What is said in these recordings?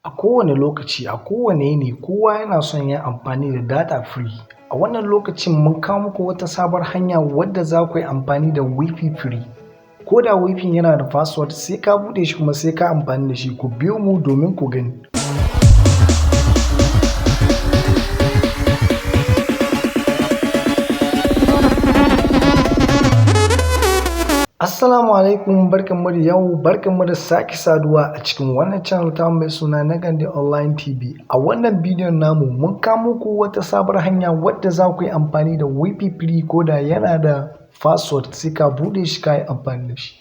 A kowane lokaci, a kowane yini, kowa yana son yin amfani da data free. A wannan lokacin mun kawo muku wata sabuwar hanya wadda za ku yi amfani da WiFi free. Ko da WiFi yana da password sai ka buɗe shi kuma sai ka amfani da shi. Ku biyo mu domin ku gani. Assalamu alaikum, barkanmu da yau, barkanmu da sake saduwa a cikin wannan channel ta mai suna Nagande Online TV. A wannan bidiyon namu mun kawo muku wata sabuwar hanya wadda za ku yi amfani da WiFi free ko da yana da password sai ka buɗe shi ka yi amfani da shi.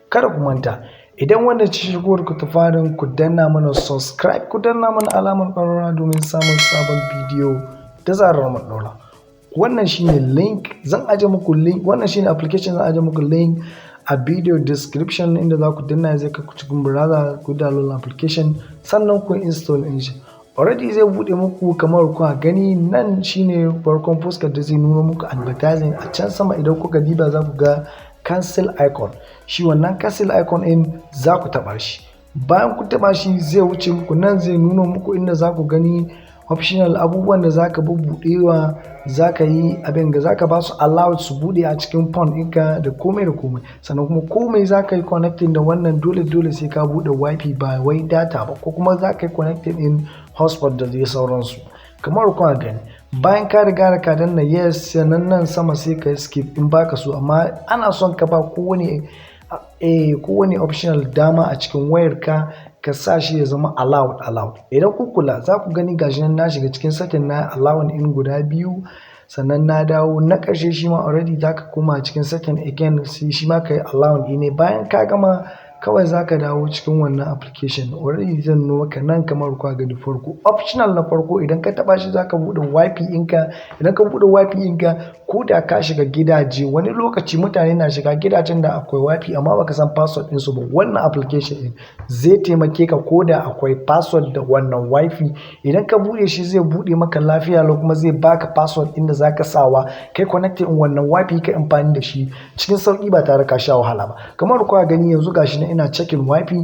Kada ku manta, idan wanda ci shigowar ku ta farin ku danna mana subscribe, ku danna mana alamar ƙararrawa domin samun sabon bidiyo da zarar mun ɗora. Wannan shine link, zan aje muku link, wannan shine application, zan aje muku link a video description inda za ku danna zai kai ku cikin browser ku download application sannan ku install din shi. Already zai bude muku kamar ku gani, nan shine farkon fuskar da zai nuna muku advertising. A can sama idan kuka diba za ku ga cancel icon. Shi wannan cancel icon in za ku taba shi. Bayan ku taba shi zai wuce muku, nan zai nuna muku inda za ku gani optional abubuwan da zaka bubbudewa, zaka yi abin da zaka ba su allowed su bude a cikin phone ɗinka da komai da komai. Sannan kuma komai zaka yi connecting da wannan dole sai ka bude wifi ba wai data ba, ko kuma zaka yi connecting in hotspot da dai sauransu. Kamar kuna gani, bayan ka riga da ka danna yes, sannan nan sama sai ka skip in baka so, amma ana son ka ba kowane optional dama a cikin wayarka ka sa shi ya zama allowed. Idan ku kula za ku gani gashi nan na shiga cikin setting na allowed in guda biyu, sannan na dawo na ƙarshe shi ma already za ka koma cikin setting again sai shi ma ka yi allowed ne. Bayan ka gama kawai za ka dawo cikin wannan application. Already zan nuna maka nan kamar kwa gani farko optional na farko, idan ka taba shi za ka buɗe wifi ɗinka. Idan ka buɗe wifi ɗinka, ko da ka shiga gidaje, wani lokaci mutane na shiga gidajen da akwai wifi amma baka san password ɗinsu ba, wannan application ɗin zai taimake ka ko da akwai password da wannan wifi. Idan ka buɗe shi zai buɗe maka lafiya lau kuma zai baka password ɗin da zaka sawa kai connecting wannan wifi ka amfani da shi cikin sauki ba tare ka sha wahala ba. Kamar kwa gani yanzu gashi nan ina checking wifi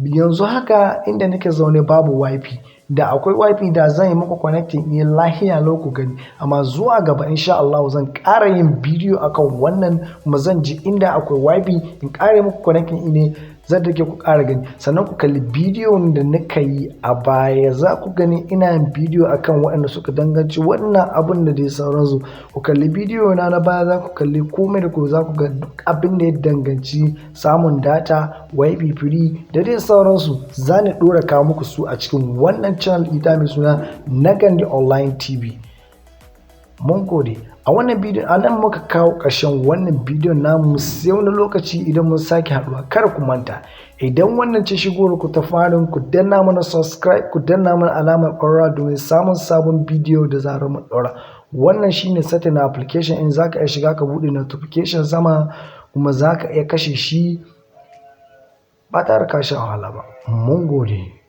yanzu haka inda nake zaune babu wifi. Da akwai wifi da zan yi muku connecting ne lahiya lau ku gani, amma zuwa gaba insha Allah zan ƙara yin bidiyo akan wannan kuma zan ji inda akwai wifi in ƙara muku connecting ne zan dake ku ƙara gani. Sannan ku kalli bidiyon da nika yi a baya, za ku gani ina yin bidiyo akan waɗanda suka danganci wannan abun da dai sauransu. Ku kalli bidiyo na baya, za ku kalli komai da ku, za ku ga duk abin da ya danganci samun data, wifi free da dai sauransu. Za ni ɗora kawo muku su a cikin wannan channel ita mai suna Nagande Online TV. Mun gode. A wannan bidiyon a nan muka kawo ƙarshen wannan bidiyon namu, sai wani lokaci idan mun sake haɗuwa. Kar ku manta, idan wannan ce shigowar ku ta farin, ku danna mana subscribe, ku danna mana alamar ƙararrawa domin samun sabon bidiyo da zarar mun ɗora. Wannan shine setting application in zaka iya shiga ka buɗe notification sama, kuma zaka iya kashe shi ba tare ka sha wahala ba. Mun gode.